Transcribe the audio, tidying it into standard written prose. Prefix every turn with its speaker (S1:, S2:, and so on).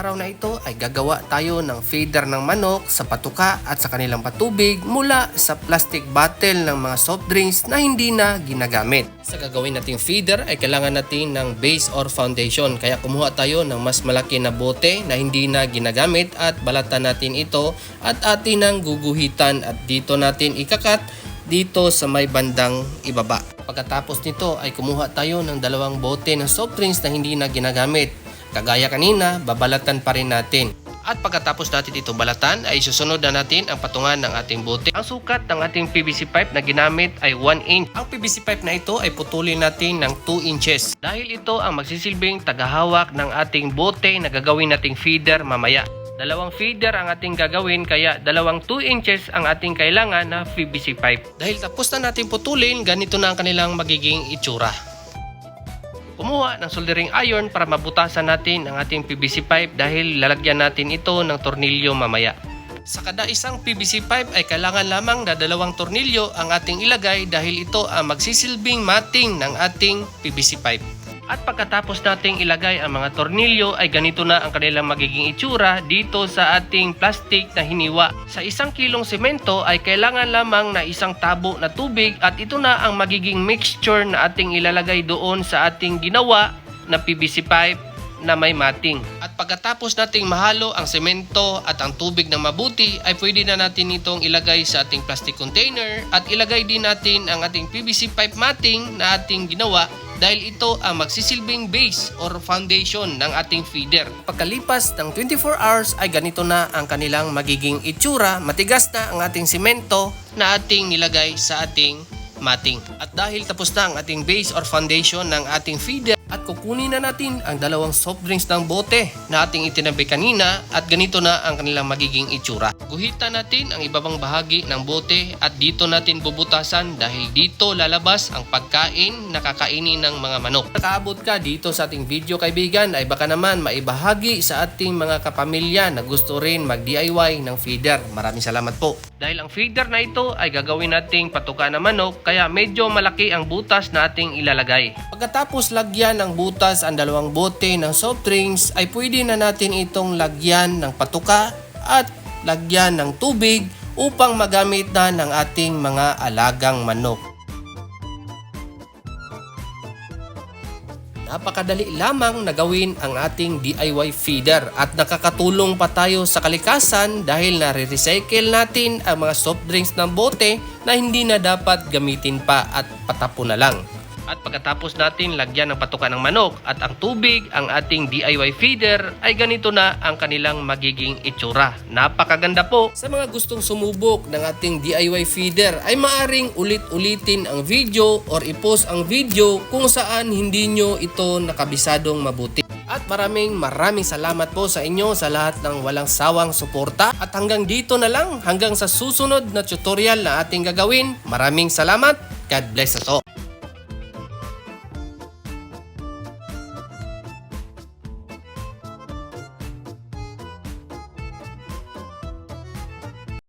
S1: araw na ito ay gagawa tayo ng feeder ng manok sa patuka at sa kanilang patubig mula sa plastic bottle ng mga soft drinks na hindi na ginagamit. Sa gagawin nating feeder ay kailangan natin ng base or foundation, kaya kumuha tayo ng mas malaki na bote na hindi na ginagamit at balatan natin ito at atin ang guguhitan at dito natin ikakat dito sa may bandang ibaba. Pagkatapos nito ay kumuha tayo ng 2 bote ng soft drinks na hindi na ginagamit. Kagaya kanina, babalatan pa rin natin. At pagkatapos natin itong balatan ay susunod na natin ang patungan ng ating bote. Ang sukat ng ating PVC pipe na ginamit ay 1 inch. Ang PVC pipe na ito ay putulin natin ng 2 inches. Dahil ito ang magsisilbing tagahawak ng ating bote na gagawin nating feeder mamaya. 2 feeder ang ating gagawin, kaya 2 2 inches ang ating kailangan na PVC pipe. Dahil tapos na natin putulin, ganito na ang kanilang magiging itsura. Kumuha ng soldering iron para mabutasan natin ang ating PVC pipe dahil lalagyan natin ito ng tornilyo mamaya. Sa kada isang PVC pipe ay kailangan lamang na 2 tornilyo ang ating ilagay dahil ito ang magsisilbing mating ng ating PVC pipe. At pagkatapos nating ilagay ang mga tornilyo ay ganito na ang kanilang magiging itsura dito sa ating plastic na hiniwa. Sa 1 kilong semento ay kailangan lamang na 1 tabo na tubig at ito na ang magiging mixture na ating ilalagay doon sa ating ginawa na PVC pipe na may mating. At pagkatapos nating mahalo ang semento at ang tubig na mabuti ay pwede na natin itong ilagay sa ating plastic container at ilagay din natin ang ating PVC pipe mating na ating ginawa dahil ito ang magsisilbing base or foundation ng ating feeder. Pagkalipas ng 24 hours ay ganito na ang kanilang magiging itsura. Matigas na ang ating semento na ating nilagay sa ating mating. At dahil tapos na ang ating base or foundation ng ating feeder, at kukunin na natin ang 2 soft drinks ng bote na ating itinabi kanina at ganito na ang kanilang magiging itsura. Guhitan natin ang ibabang bahagi ng bote at dito natin bubutasan dahil dito lalabas ang pagkain na kakainin ng mga manok. Nakaabot ka dito sa ating video kaibigan ay baka naman maibahagi sa ating mga kapamilya na gusto rin mag-DIY ng feeder. Maraming salamat po. Dahil ang feeder na ito ay gagawin nating patuka ng manok kaya medyo malaki ang butas na ating ilalagay. Pagkatapos lagyan ng butas ang 2 bote ng soft drinks ay pwede na natin itong lagyan ng patuka at lagyan ng tubig upang magamit na ng ating mga alagang manok. Napakadali lamang na gawin ang ating DIY feeder at nakakatulong pa tayo sa kalikasan dahil nare-recycle natin ang mga soft drinks ng bote na hindi na dapat gamitin pa at patapon na lang. At pagkatapos natin lagyan ng patuka ng manok at ang tubig ang ating DIY feeder ay ganito na ang kanilang magiging itsura. Napakaganda po! Sa mga gustong sumubok ng ating DIY feeder ay maaring ulit-ulitin ang video or i-post ang video kung saan hindi nyo ito nakabisadong mabuti. At maraming salamat po sa inyo sa lahat ng walang sawang suporta. At hanggang dito na lang, hanggang sa susunod na tutorial na ating gagawin. Maraming salamat. God bless us all.